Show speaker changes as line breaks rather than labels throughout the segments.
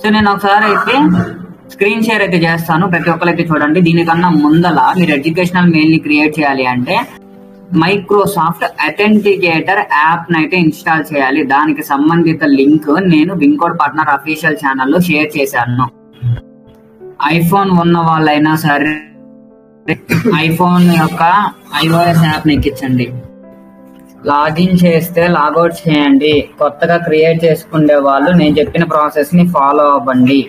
So నేను ఒకసారి అయితే స్క్రీన్ షేర్ అయితే చేస్తాను, ప్రతి ఒక్కరైతే చూడండి. దీనికన్నా ముందల మీరు ఎడ్యుకేషనల్ మెయిల్ ని క్రియేట్ చేయాలి అంటే మైక్రోసాఫ్ట్ అథెంటికేటర్ యాప్ నైతే ఇన్స్టాల్ చేయాలి. దానికి సంబంధిత లింక్ నేను విన్కోడ్ పార్ట్నర్ అఫీషియల్ ఛానల్లో షేర్ చేశాను. ఐఫోన్ ఉన్న వాళ్ళైనా సరే ఐఫోన్ యొక్క iOS యాప్ ని ఎక్కించండి, లాగిన్ చేస్తే లాగౌట్ చేయండి. కొత్తగా క్రియేట్ చేసుకునే వాళ్ళు నేను చెప్పిన ప్రాసెస్ ని ఫాలో అవ్వండి.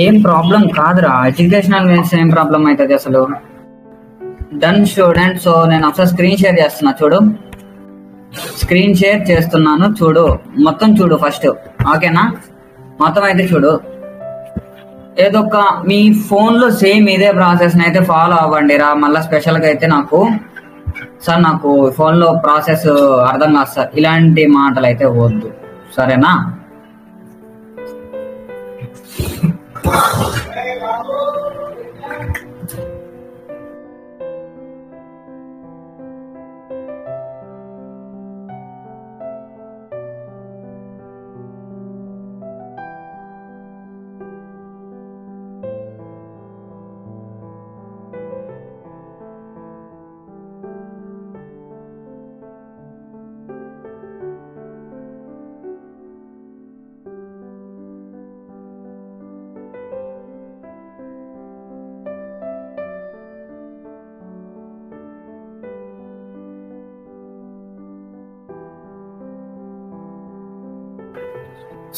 ఏం ప్రాబ్లం కాదురా, ఎడ్యుకేషనల్ మీన్స్ ఏం ప్రాబ్లం అవుతుంది అసలు. Done student. సో నేను ఒకసారి స్క్రీన్ షేర్ చేస్తున్నా చూడు, స్క్రీన్ షేర్ చేస్తున్నాను చూడు, మొత్తం చూడు ఫస్ట్, ఓకేనా? మొత్తం అయితే చూడు. ఏదో ఒక మీ ఫోన్ లో సేమ్ ఇదే ప్రాసెస్ అయితే ఫాలో అవ్వండి రా. మళ్ళీ స్పెషల్ గా అయితే సార్ నాకు ఫోన్ లో ప్రాసెస్ అర్థం కాదు సార్, ఇలాంటి మాటలు అయితే వద్దు, సరేనా?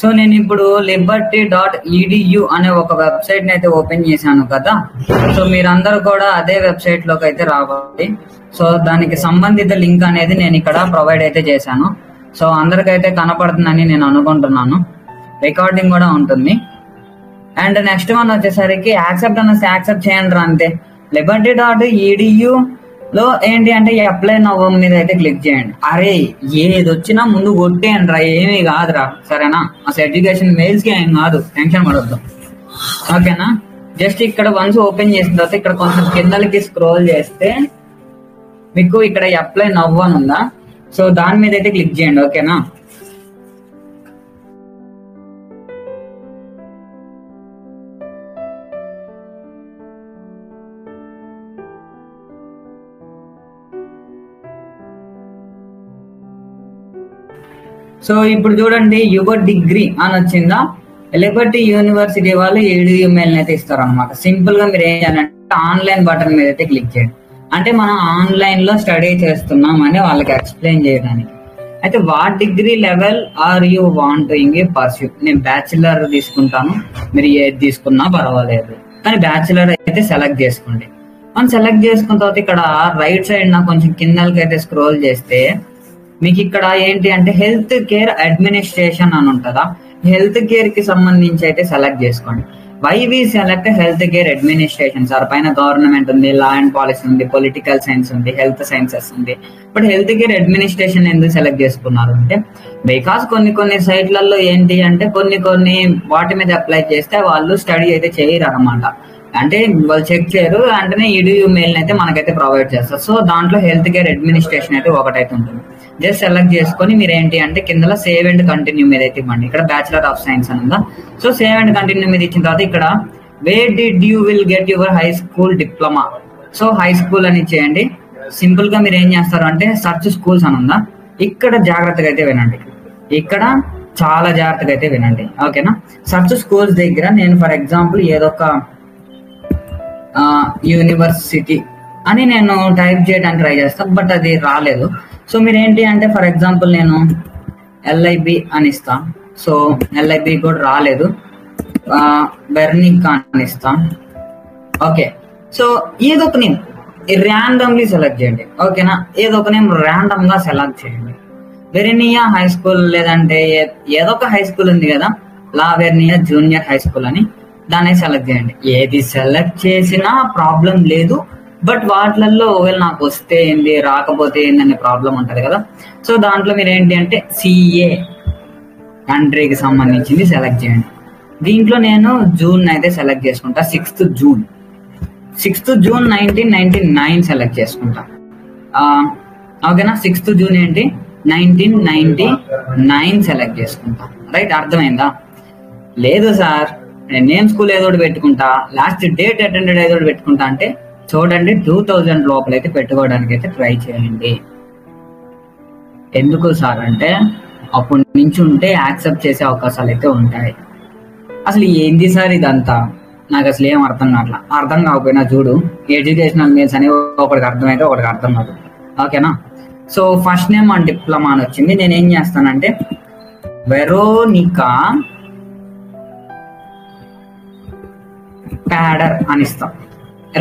సో నేను ఇప్పుడు liberty.edu అనే ఒక వెబ్సైట్ ని అయితే ఓపెన్ చేశాను కదా. సో మీరందరూ కూడా అదే వెబ్సైట్ లోకి అయితే రావాలి. సో దానికి సంబంధిత లింక్ అనేది నేను ఇక్కడ ప్రొవైడ్ అయితే చేశాను. సో అందరికైతే కనపడుతుందని నేను అనుకుంటున్నాను, రికార్డింగ్ కూడా ఉంటుంది. అండ్ నెక్స్ట్ వన్ వచ్చేసరికి యాక్సెప్ట్ అనేసి యాక్సెప్ట్ చేయండి రా, అంతే. liberty.edu లో ఏంటి అంటే అప్లై నవ్వు మీద అయితే క్లిక్ చేయండి. అరే ఏది వచ్చినా ముందు కొట్టేయండి రా, ఏమీ కాదురా, సరేనా? అసలు ఎడ్యుకేషన్ మెయిల్స్ కి ఏం కాదు, టెన్షన్ పడద్దు, ఓకేనా? జస్ట్ ఇక్కడ వన్స్ ఓపెన్ చేసిన తర్వాత ఇక్కడ కొంచెం కిందలకి స్క్రోల్ చేస్తే మీకు ఇక్కడ అప్లై నవ్వు అని ఉందా, సో దాని మీద అయితే క్లిక్ చేయండి, ఓకేనా? సో ఇప్పుడు చూడండి యువర్ డిగ్రీ అని వచ్చిందా. లిబర్టీ యూనివర్సిటీ వాళ్ళు EDU మెయిల్ అయితే ఇస్తారు అనమాట. సింపుల్ గా మీరు ఏం చేయాలంటే ఆన్లైన్ బటన్ మీద అయితే క్లిక్ చేయండి. అంటే మనం ఆన్లైన్ లో స్టడీ చేస్తున్నాం అని వాళ్ళకి ఎక్స్ప్లెయిన్ చేయడానికి. అయితే what degree level or you wanting pursue. నేను బ్యాచిలర్ తీసుకుంటాను, మీరు ఏది తీసుకున్నా పర్వాలేదు, కానీ బ్యాచిలర్ అయితే సెలెక్ట్ చేసుకోండి. మనం సెలెక్ట్ చేసుకున్న తర్వాత ఇక్కడ రైట్ సైడ్ నా కొంచెం కిందలకి అయితే స్క్రోల్ చేస్తే మీకు ఇక్కడ ఏంటి అంటే హెల్త్ కేర్ అడ్మినిస్ట్రేషన్ అని ఉంటుందా, హెల్త్ కేర్ కి సంబంధించి అయితే సెలెక్ట్ చేసుకోండి. Why we select health care administration sir? పైన గవర్నమెంట్ ఉంది, లా అండ్ పాలసీ ఉంది, పొలిటికల్ సైన్స్ ఉంది, హెల్త్ సైన్సెస్ ఉంది, బట్ హెల్త్ కేర్ అడ్మినిస్ట్రేషన్ ఎందుకు సెలెక్ట్ చేసుకున్నారు అంటే బికాస్ కొన్ని సైట్లలో ఏంటి అంటే కొన్ని వాటి మీద అప్లై చేస్తే వాళ్ళు స్టడీ అయితే చేయరు అనమాట. అంటే వాళ్ళు చెక్ చేయరు, వెంటనే EDU మెయిల్ అయితే మనకైతే ప్రొవైడ్ చేస్తారు. సో దాంట్లో హెల్త్ కేర్ అడ్మినిస్ట్రేషన్ అయితే ఒకటైతే ఉంటుంది. జస్ట్ సెలెక్ట్ చేసుకొని మీరు ఏంటి అంటే కింద సేవ్ అండ్ కంటిన్యూ మీద అయితే ఇవ్వండి. ఇక్కడ బ్యాచిలర్ ఆఫ్ సైన్స్ అని ఉందా, సో సేవ్ అండ్ కంటిన్యూ మీద ఇచ్చిన తర్వాత ఇక్కడ where did you will get your high school diploma, so high school అని చేయండి. సింపుల్ గా మీరు ఏం చేస్తారు అంటే సర్చ్ స్కూల్స్ అని ఉందా, ఇక్కడ జాగ్రత్తగా అయితే వినండి, ఇక్కడ చాలా జాగ్రత్తగా అయితే వినండి, ఓకేనా? సర్చ్ స్కూల్స్ దగ్గర నేను ఫర్ ఎగ్జాంపుల్ ఏదో ఒక యూనివర్సిటీ అని నేను టైప్ చేయడానికి ట్రై చేస్తాను, బట్ అది రాలేదు. సో మీరు ఏంటి అంటే ఫర్ ఎగ్జాంపుల్ నేను LIB అని ఇస్తా, సో LIB కూడా రాలేదు, బెర్నికా అని ఇస్తా, ఓకే. సో ఏదో ఒక నేమ్ ర్యాండమ్లీ సెలెక్ట్ చేయండి, ఓకేనా? ఏదో ఒక నేమ్ ర్యాండమ్ గా సెలెక్ట్ చేయండి. వెర్నియా హై స్కూల్, లేదంటే ఏదో ఒక హై స్కూల్ ఉంది కదా, లా వెర్నియా జూనియర్ హై స్కూల్ అని, దాన్ని సెలెక్ట్ చేయండి. ఏది సెలెక్ట్ చేసినా ప్రాబ్లం లేదు, బట్ వాటిలలో ఒకవేళ నాకు వస్తే ఏంది రాకపోతే ఏందనే ప్రాబ్లం ఉంటది కదా. సో దాంట్లో మీరు ఏంటి అంటే CA కంట్రీకి సంబంధించింది సెలెక్ట్ చేయండి. దీంట్లో నేను జూన్ అయితే సెలెక్ట్ చేసుకుంటా, 6th జూన్ 1999 సెలెక్ట్ చేసుకుంటా, ఓకేనా? 6th జూన్ ఏంటి 1999 సెలెక్ట్ చేసుకుంటా, రైట్? అర్థమైందా? లేదు సార్, నేను నేమ్ స్కూల్ ఏదో ఒకటి పెట్టుకుంటా, లాస్ట్ డేట్ అటెండెడ్ ఏదో ఒకటి పెట్టుకుంటా అంటే చూడండి 2000 లోపల అయితే పెట్టుకోవడానికి అయితే ట్రై చేయండి. ఎందుకు సార్ అంటే అప్పటి నుంచి ఉంటే యాక్సెప్ట్ చేసే అవకాశాలు అయితే ఉంటాయి. అసలు ఏంది సార్ ఇదంతా, నాకు అసలు ఏం అర్థం కావట్లా. అర్థం కాకపోయినా చూడు, ఎడ్యుకేషనల్ మీల్స్ అనేవి ఒకటికి అర్థమైతే ఒకటికి అర్థం కాదు. ఓకేనా? So first name and diploma అని వచ్చింది. నేను ఏం చేస్తానంటే వెరోనికా ప్యాడర్ అని ఇస్తాం.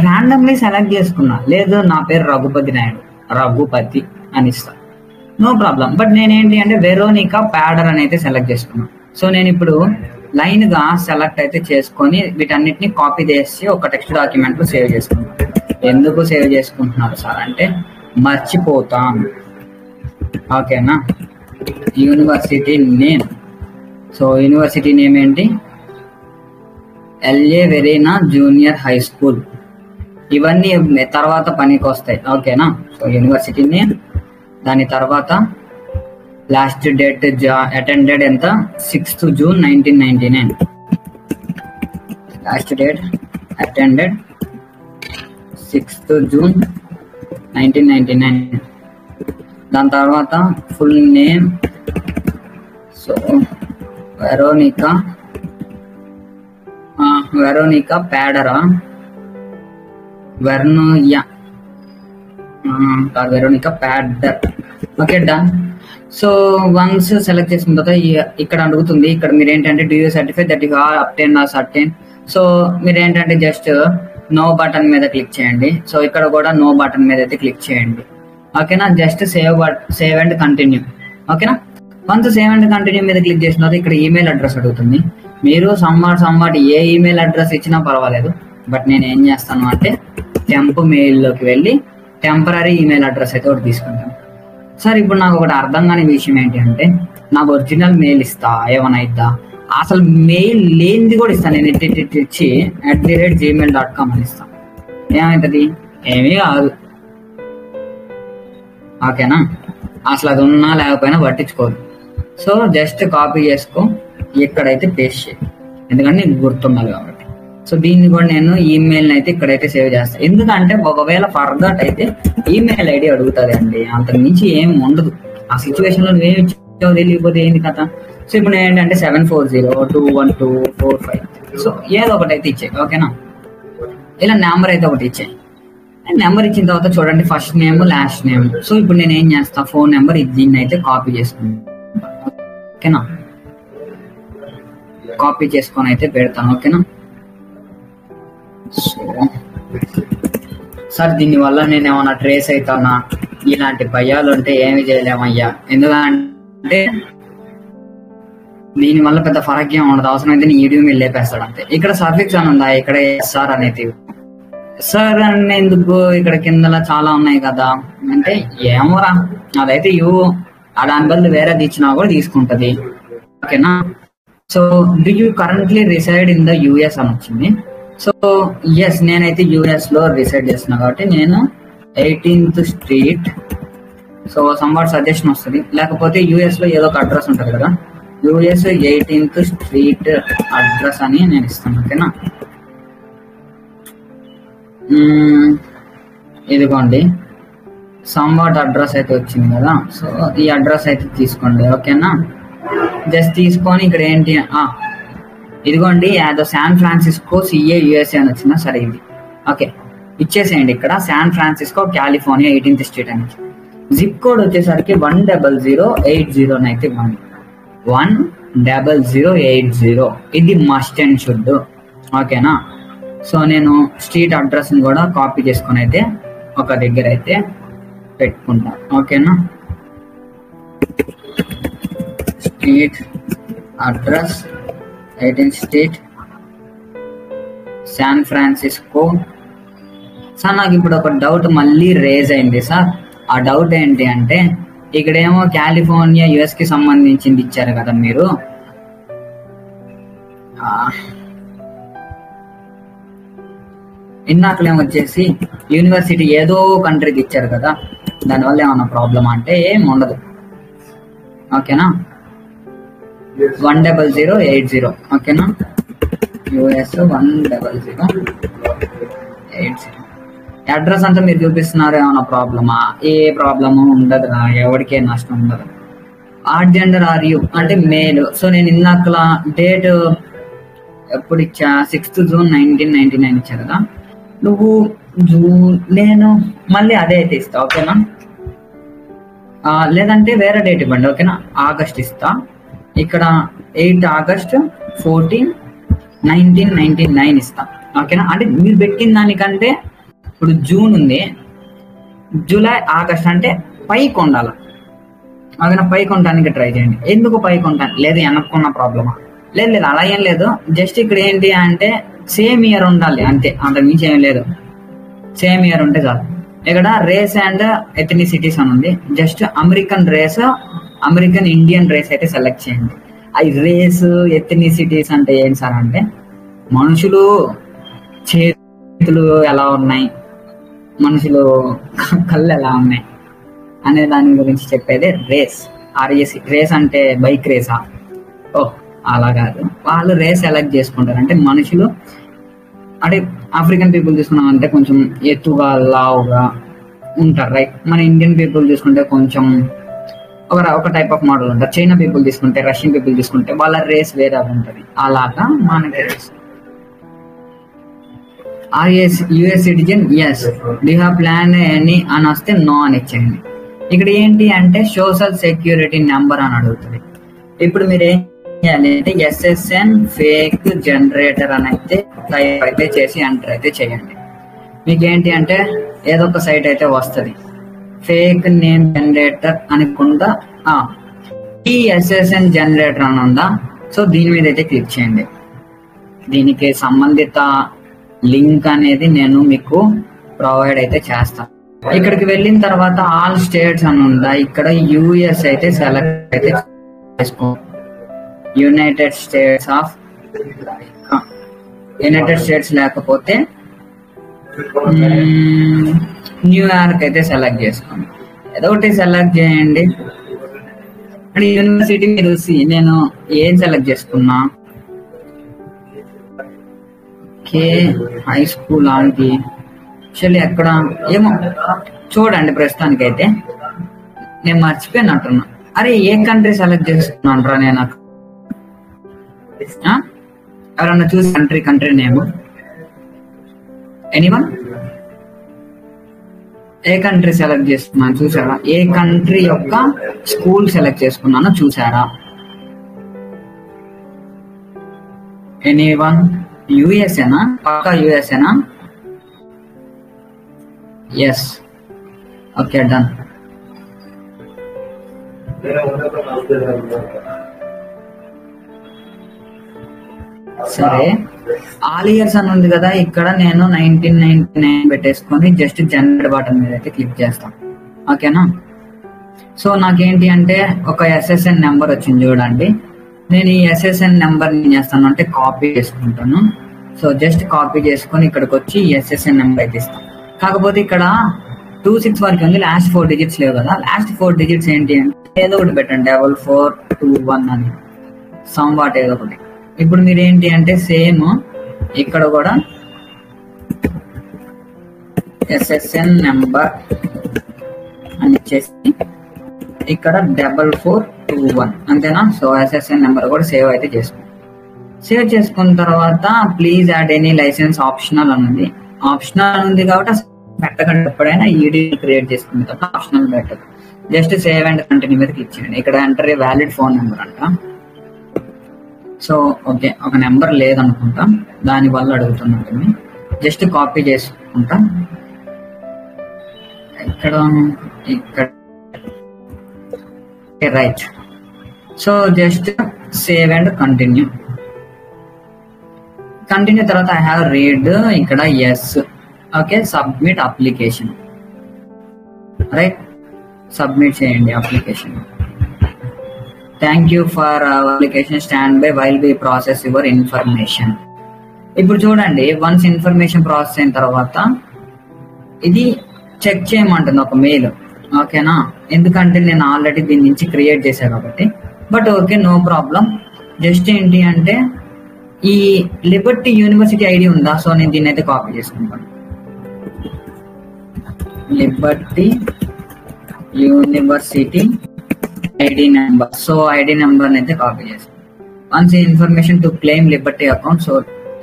ర్యాండమ్లీ సెలెక్ట్ చేసుకున్నా, లేదు నా పేరు రఘుపతి నాయుడు, రఘుపతి అని ఇస్తా, నో ప్రాబ్లం. బట్ నేనేంటి అంటే వెరోనికా ప్యాడర్ అని అయితే సెలెక్ట్ చేసుకున్నా. సో నేను ఇప్పుడు లైన్ గా సెలెక్ట్ అయితే చేసుకొని వీటన్నిటిని కాపీ చేసి ఒక టెక్స్ట్ డాక్యుమెంట్ లో సేవ్ చేసుకుంటాను. ఎందుకు సేవ్ చేసుకుంటున్నారు సార్ అంటే మర్చిపోతాం. ఓకేనా? University name. So university name ఏంటి? ఎల్ఏ వెరీనా జూనియర్ హై స్కూల్. ఇవన్నీ తర్వాత పనికి వస్తాయి. ఓకేనా? సో యూనివర్సిటీ నేమ్, దాని తర్వాత లాస్ట్ డేట్ అటెండెడ్ ఎంత? 6th June 1999. Last date attended 6th June 1999. దాని తర్వాత ఫుల్ నేమ్. సో వెరోనికా ప్యాడరా, వెరోనికా ప్యాడర్. Okay, done. So once select చేసిన తర్వాత ఇక్కడ అడుగుతుంది, ఇక్కడ మీరు ఏంటంటే do you certify that you are obtain or certain. So మీరు ఏంటంటే జస్ట్ నో బటన్ మీద క్లిక్ చేయండి. సో ఇక్కడ కూడా నో బటన్ మీద అయితే క్లిక్ చేయండి. ఓకేనా? Just save and continue. ఓకేనా? వన్స్ సేవ్ అండ్ కంటిన్యూ మీద క్లిక్ చేసిన తర్వాత ఇక్కడ ఈమెయిల్ అడ్రస్ అడుగుతుంది. మీరు సమ్వాట్ ఏ ఈమెయిల్ అడ్రస్ ఇచ్చినా పర్వాలేదు. బట్ నేను ఏం చేస్తాను అంటే టెంప్ మెయిల్లోకి వెళ్ళి టెంపరీ ఈమెయిల్ అడ్రస్ అయితే ఒకటి తీసుకుంటాను. సార్ ఇప్పుడు నాకు ఒకటి అర్థం కాని విషయం ఏంటి అంటే, నాకు ఒరిజినల్ మెయిల్ ఇస్తా ఏమైనా ఇద్దా? అసలు మెయిల్ లేనిది కూడా ఇస్తాను నేను. ఇచ్చి @gmail.com అని ఇస్తాను. ఏమవుతుంది? ఏమీ కాదు. ఓకేనా? అసలు అది ఉన్నా లేకపోయినా పట్టించుకోదు. సో జస్ట్ కాపీ చేసుకో, ఇక్కడైతే పేస్ట్ చేయి, ఎందుకంటే నీకు గుర్తుండాలి కాబట్టి. సో దీన్ని కూడా నేను ఈమెయిల్ అయితే ఇక్కడైతే సేవ్ చేస్తాను. ఎందుకంటే ఒకవేళ ఫర్దర్ అయితే ఈమెయిల్ ఐడి అడుగుతుంది అండి, అంతకు మించి ఏం ఉండదు. ఆ సిచ్యువేషన్ లో నువ్వేమి ఇచ్చావు తెలియకపోతే ఏంది కథ. సో ఇప్పుడు నేను ఏంటంటే 74021245. సో ఏదో ఒకటి అయితే ఇచ్చాయి. ఓకేనా? ఇలా నెంబర్ అయితే ఒకటి ఇచ్చాయి. నెంబర్ ఇచ్చిన తర్వాత చూడండి first name last name. So ఇప్పుడు నేను ఏం చేస్తా, ఫోన్ నెంబర్ దీన్ని అయితే కాపీ చేసుకుంటాను. ఓకేనా? కాపీ చేసుకొని అయితే పెడతాను. ఓకేనా? సో సార్ దీనివల్ల నేను ఏమన్నా ట్రేస్ అవుతానా? ఇలాంటి భయాలు ఉంటే ఏమి చేయలేమయ్యా. ఎందుకంటే దీనివల్ల పెద్ద ఫరక్ ఏమి ఉండదు. అవసరమైతే నీ ఈడియో మీరు లేపేస్తాడు అంతే. ఇక్కడ సర్ఫిక్స్ అని ఉందా, ఇక్కడ సార్ అనేది సార్ అని ఎందుకు, ఇక్కడ కిందలా చాలా ఉన్నాయి కదా అంటే ఏమోరా, అదైతే దాని బదులు వేరేది ఇచ్చినా కూడా తీసుకుంటది. ఓకేనా? So do you currently reside in the US అని వచ్చింది. సో ఎస్, నేనైతే యుఎస్ లో రిసైడ్ చేస్తున్నా కాబట్టి నేను 18th Street. So somewhat suggestion వస్తుంది. లేకపోతే యుఎస్ లో ఏదో ఒక అడ్రస్ ఉంటుంది కదా, యుఎస్ 18th Street అడ్రస్ అని నేను ఇస్తాను. ఓకేనా? ఇదిగోండి సమ్వాట్ అడ్రస్ అయితే వచ్చింది కదా. సో ఈ అడ్రస్ అయితే తీసుకోండి. ఓకేనా? జస్ట్ తీసుకొని ఇక్కడ ఏంటి, ఇదిగోండి యాదో శాన్ ఫ్రాన్సిస్కో CA USA అని వచ్చిందా? సరే ఇది ఓకే ఇచ్చేసేయండి. ఇక్కడ San Francisco California 18th Street అని. జిప్ కోడ్ వచ్చేసరికి 10080 అయితే ఇవ్వండి. 10080. ఇది మస్ట్ అండ్ షుడ్. ఓకేనా? సో నేను స్ట్రీట్ అడ్రస్ ని కూడా కాపీ చేసుకొని అయితే ఒక దగ్గర అయితే పెట్టుకుంటా. ఓకేనా? Street address 18th Street San Francisco. Sir నాకు ఇప్పుడు ఒక డౌట్ మళ్ళీ రేజ్ అయింది సార్. ఆ డౌట్ ఏంటి అంటే, ఇక్కడేమో కాలిఫోర్నియా US కి సంబంధించింది ఇచ్చారు కదా మీరు, ఇన్నాకలేమో వచ్చేసి యూనివర్సిటీ ఏదో కంట్రీకి ఇచ్చారు కదా, దానివల్ల ఏమన్నా ప్రాబ్లమ్ అంటే ఏం ఉండదు. ఓకేనా? 10080. ఓకేనా, US 10080. అడ్రస్ అంతా మీరు చూపిస్తున్నారు, ఏమన్నా ప్రాబ్లమా? ఏ ప్రాబ్లము ఉండదు, ఎవరికే నష్టం ఉండదు. ఆర్ట్ జెండర్ ఆర్ యూ అంటే మేల్. సో నేను ఇందాకలా డేట్ ఎప్పుడు ఇచ్చా, 6th June 1999 ఇచ్చా కదా నువ్వు. నేను మళ్ళీ అదే అయితే ఇస్తా, ఓకేనా? లేదంటే వేరే డేట్ ఇవ్వండి, ఓకేనా? ఆగస్ట్ ఇస్తా. ఇక్కడ 8 August 14, 1999 ఇస్తా, ఓకేనా? అంటే మీరు పెట్టిన దానికంటే ఇప్పుడు జూన్ ఉంది, జూలై, ఆగస్ట్ అంటే పైకి ఉండాలి, ఓకేనా? పైకి ఉండడానికి ట్రై చేయండి. ఎందుకు పైకి ఉంటాను? లేదు వెనక్కున్న ప్రాబ్లమా? లేదు అలా ఏం లేదు. జస్ట్ ఇక్కడ ఏంటి అంటే సేమ్ ఇయర్ ఉండాలి అంతే, అంతకుమించి ఏం లేదు. సేమ్ ఇయర్ ఉంటే చాలు. ఇక్కడ రేస్ అండ్ ఎథనిసిటీస్ అని ఉంది. Just American race, American Indian race అయితే సెలెక్ట్ చేయండి. అవి రేస్ ఎథనిసిటీస్ అంటే ఏం సార్ అంటే మనుషులు చేతులు ఎలా ఉన్నాయి, మనుషులు కళ్ళు ఎలా ఉన్నాయి అనే దాని గురించి చెప్పేది రేస్. RAC. రేస్ అంటే బైక్ రేసా? అలా కాదు. వాళ్ళు రేస్ సెలెక్ట్ చేసుకుంటారు. అంటే మనుషులు అంటే ఆఫ్రికన్ పీపుల్ తీసుకున్నామంటే కొంచెం ఎత్తుగా లావుగా ఉంటారు, రైట్? మన ఇండియన్ పీపుల్ తీసుకుంటే కొంచెం ఒక టైప్ ఆఫ్ మోడల్ ఉంటారు. చైనా పీపుల్ తీసుకుంటే, రష్యన్ పీపుల్ తీసుకుంటే వాళ్ళ రేస్ వేరే ఉంటుంది. అలాగా మనకి race. US citizen, yes. Do have plan అని వస్తే నో అని ఇచ్చేయండి. ఇక్కడ ఏంటి అంటే సోషల్ సెక్యూరిటీ నెంబర్ అని అడుగుతుంది. ఇప్పుడు మీరు ఏం చేయాలి అంటే SSN ఫేక్ జనరేటర్ అని అయితే టైప్ అయితే చేసి ఎంటర్ అయితే చేయండి. మీకు ఏంటి అంటే ఏదో ఒక సైట్ అయితే వస్తుంది, ఫేక్ నేమ్ జనరేటర్ అనుకుంటా. ఈ SSN జనరేటర్ అని ఉందా? సో దీని మీద అయితే క్లిక్ చేయండి. దీనికి సంబంధిత లింక్ అనేది నేను మీకు ప్రొవైడ్ అయితే చేస్తాను. ఇక్కడికి వెళ్ళిన తర్వాత ఆల్ స్టేట్స్ అని ఉందా? ఇక్కడ US అయితే సెలెక్ట్ అయితే చేసుకో. యునైటెడ్ స్టేట్స్ లేకపోతే న్యూయార్క్ అయితే సెలెక్ట్ చేసుకోండి. ఏదో ఒకటి సెలెక్ట్ చేయండి. అంటే యూనివర్సిటీ మీరు నేను ఏం సెలెక్ట్ చేసుకున్నా, హై స్కూల్ ఆంటీ యాక్చువల్లీ ఎక్కడ ఏమో చూడండి. ప్రస్తుతానికి అయితే నేను మర్చిపోయినట్టున్నా. అరే ఏ కంట్రీ సెలెక్ట్ చేసుకున్నాను రా నేను? ఎవరన్నా చూసి కంట్రీ నేమ్ ఎనీవన్? ఏ కంట్రీ సెలెక్ట్ చేసుకున్నాను చూసారా? ఏ కంట్రీ యొక్క స్కూల్ సెలెక్ట్ చేసుకున్నానో చూసారా? ఎనీవన్? యుఎస్ఏనా? పక్కా యుఎస్ఏనా? ఎస్. Okay, done. సరే, ఆల్ ఇయర్స్ అని ఉంది కదా, ఇక్కడ నేను 1999 పెట్టేసుకొని జస్ట్ జనరేట్ బటన్ మీద అయితే క్లిక్ చేస్తాను, ఓకేనా? సో నాకేంటి అంటే ఒక SSN నెంబర్ వచ్చింది చూడండి. నేను ఈ SSN నెంబర్ ఏం చేస్తాను అంటే కాపీ చేసుకుంటాను. సో జస్ట్ కాపీ చేసుకొని ఇక్కడికి వచ్చి SSN నెంబర్ అయితే ఇస్తాను. కాకపోతే ఇక్కడ 26 వరకు ఉంది, లాస్ట్ 4 digits లేవు కదా. లాస్ట్ 4 digits ఏంటి అంటే ఏదో ఒకటి పెట్టండి, 4421 అని సమ్ వాట్ ఏదో ఒకటి. ఇప్పుడు మీరు ఏంటి అంటే సేమ్ ఇక్కడ కూడా SSN నెంబర్ అని ఇచ్చేసి ఇక్కడ 4421 అంతేనా? సో SSN నెంబర్ కూడా సేవ్ అయితే చేసుకోండి. సేవ్ చేసుకున్న తర్వాత please add any licence optional అని ఉంది కాబట్టి పెట్టకండి. ఎప్పుడైనా ఈడీ క్రియేట్ చేసుకున్న తర్వాత ఆప్షనల్ పెట్టదు. జస్ట్ సేవ్ అండ్ కంటిన్యూ మీద క్లిక్ చేయండి. ఇక్కడ enter a valid phone number అంట. సో ఓకే, ఒక నెంబర్ లేదనుకుంటా, దాని వల్ల అడుగుతున్నట్టుంది. జస్ట్ కాపీ చేసుకుంటా. ఇక్కడ right. So just save and continue తర్వాత ఐ హ్యావ్ రీడ్ ఇక్కడ yes. Okay, submit application. Right, submit చేయండి application. Thank you for application, stand by while be process your information. ఇప్పుడు చూడండి, వన్స్ ఇన్ఫర్మేషన్ ప్రాసెస్ అయిన తర్వాత ఇది చెక్ చేయమంటుంది ఒక mail, ఓకేనా? ఎందుకంటే నేను ఆల్రెడీ దీని నుంచి క్రియేట్ చేశాను కాబట్టి. But okay, no problem. Just ఏంటి అంటే ఈ లిబర్టీ యూనివర్సిటీ ఐడి ఉందా, సో నేను దీన్ని అయితే కాపీ చేసుకుంటాను. Liberty University ID number, so ID number అయితే కాపీ చేస్తాను. Once information to claim Liberty account, so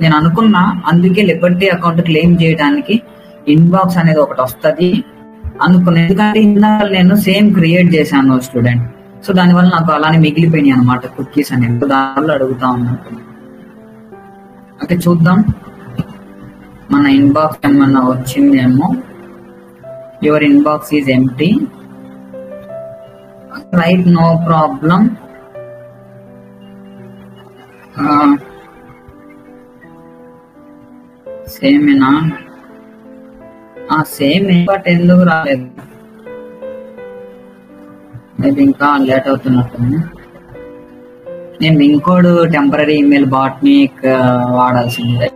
నేను అనుకున్నా అందుకే లిబర్టీ అకౌంట్ క్లెయిమ్ చేయడానికి ఇన్బాక్స్ అనేది ఒకటి వస్తుంది అనుకున్నా, ఎందుకంటే ఇందాక నేను సేమ్ క్రియేట్ చేశాను స్టూడెంట్, సో దానివల్ల నాకు అలానే మిగిలిపోయినాయి అనమాట కుకీస్ అనేది, దానివల్ల అడుగుతా ఉన్నట్టు. ఓకే చూద్దాం మన ఇన్బాక్స్ ఏమన్నా వచ్చిందేమో. Your inbox is empty, right, no problem. సేమేనా? సేమ్, బట్ ఎందుకు రాలేదు? మేబీ ఇంకా లేట్ అవుతున్నట్టుంది. నేను ఇంకోడు టెంపరీ ఈమెయిల్ బాట్ని వాడాల్సిందే.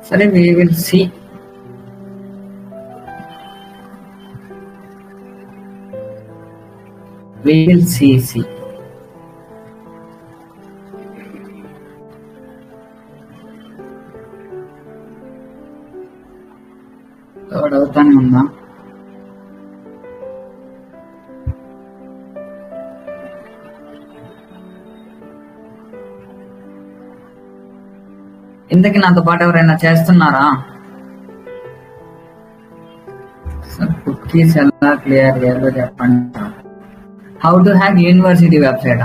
సరే, వి విల్ సీ. అవుతానే ఉందా? ఇంతకీ నాతో పాటు ఎవరైనా చేస్తున్నారా? కుకీస్ ఎలా క్లియర్ చేయాలో చెప్పండి. How to hack university website.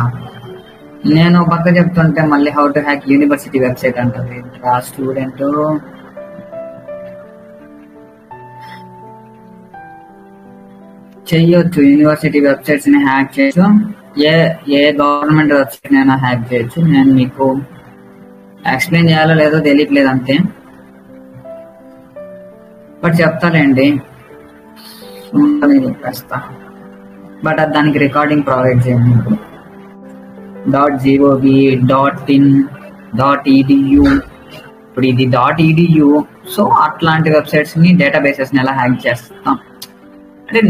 నేను పక్క చెప్తుంటే మళ్ళీ how to hack university website అంటుంది. ఆ స్టూడెంట్ చెయ్యొచ్చు, యూనివర్సిటీ వెబ్సైట్స్ ని హ్యాక్ చేయొచ్చు, ఏ గవర్నమెంట్ వెబ్సైట్ అయినా హ్యాక్ చేయొచ్చు. నేను మీకు ఎక్స్ప్లెయిన్ చేయాలో లేదో తెలియట్లేదు అంతే, బట్ చెప్తాలేండి, చెప్పేస్తా. బట్ అది దానికి రికార్డింగ్ ప్రొవైడ్ చేయండి. .gov.in .edu, ఇప్పుడు ఇది .edu, సో అట్లాంటి వెబ్సైట్స్ ని డేటాబేసెస్ ని ఎలా హ్యాక్ చేస్తాం అంటే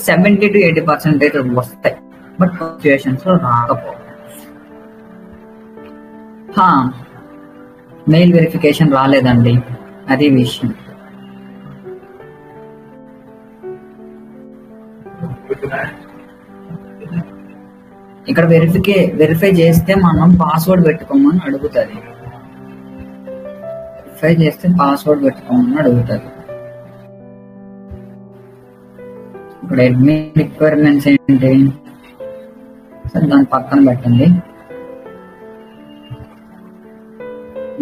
70 to 80% వస్తాయి, బట్ సిచ్యువేషన్స్ లో రాకపోవచ్చు. మెయిల్ వెరిఫికేషన్ రాలేదండి, అది విషయం. ఇక్కడ వెరిఫై చేస్తే మనం పాస్వర్డ్ పెట్టుకోమని అడుగుతుంది. వెరిఫై చేస్తే పాస్వర్డ్ పెట్టుకోమని అడుగుతుంది. ఇప్పుడు అడ్మిన్ రిక్వైర్మెంట్స్ ఏంటి, సరే దాని పక్కన పెట్టండి.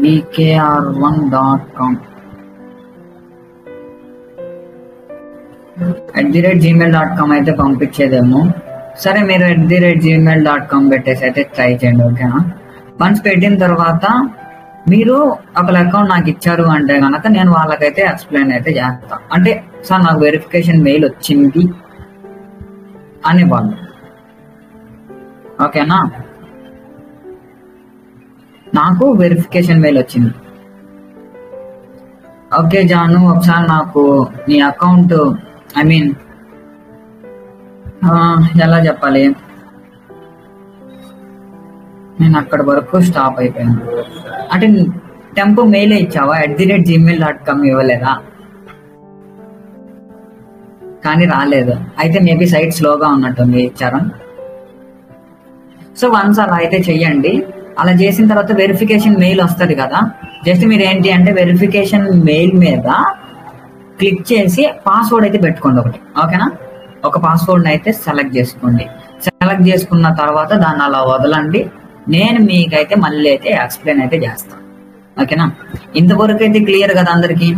bkr1.com @gmail.com అయితే పంపించేదేమో. సరే, మీరు @gmail.com పెట్టేసి అయితే ట్రై చేయండి, ఓకేనా? వన్స్ పెట్టిన తర్వాత మీరు ఒకళ్ళ అకౌంట్ నాకు ఇచ్చారు అంటే కనుక నేను వాళ్ళకైతే ఎక్స్ప్లెయిన్ అయితే చేస్తాను. అంటే సార్ నాకు వెరిఫికేషన్ మెయిల్ వచ్చింది అని వాళ్ళు, ఓకేనా? నాకు వెరిఫికేషన్ మెయిల్ వచ్చింది. ఓకే జాను, ఒకసారి నాకు నీ అకౌంట్, ఐ మీన్ ఎలా చెప్పాలి, నేను అక్కడ వరకు స్టాప్ అయిపోయాను. అంటే టెంపో మెయిల్ ఇచ్చావా, @gmail.com ఇవ్వలేదా? కానీ రాలేదు. అయితే మేబీ సైట్ స్లోగా ఉన్నట్టుంది, ఇచ్చారా? సో వన్స్ అలా అయితే చెయ్యండి. అలా చేసిన తర్వాత వెరిఫికేషన్ మెయిల్ వస్తుంది కదా, జస్ట్ మీరు ఏంటి అంటే వెరిఫికేషన్ మెయిల్ మీద క్లిక్ చేసి పాస్వర్డ్ అయితే పెట్టుకోండి ఒకటి, ఓకేనా? ఒక పాస్వర్డ్ అయితే సెలెక్ట్ చేసుకోండి. సెలెక్ట్ చేసుకున్న తర్వాత దాన్ని అలా వదలండి. నేను మీకైతే మళ్ళీ అయితే ఎక్స్ప్లెయిన్ అయితే చేస్తాను, ఓకేనా? ఇంతవరకు అయితే క్లియర్ కదా అందరికీ?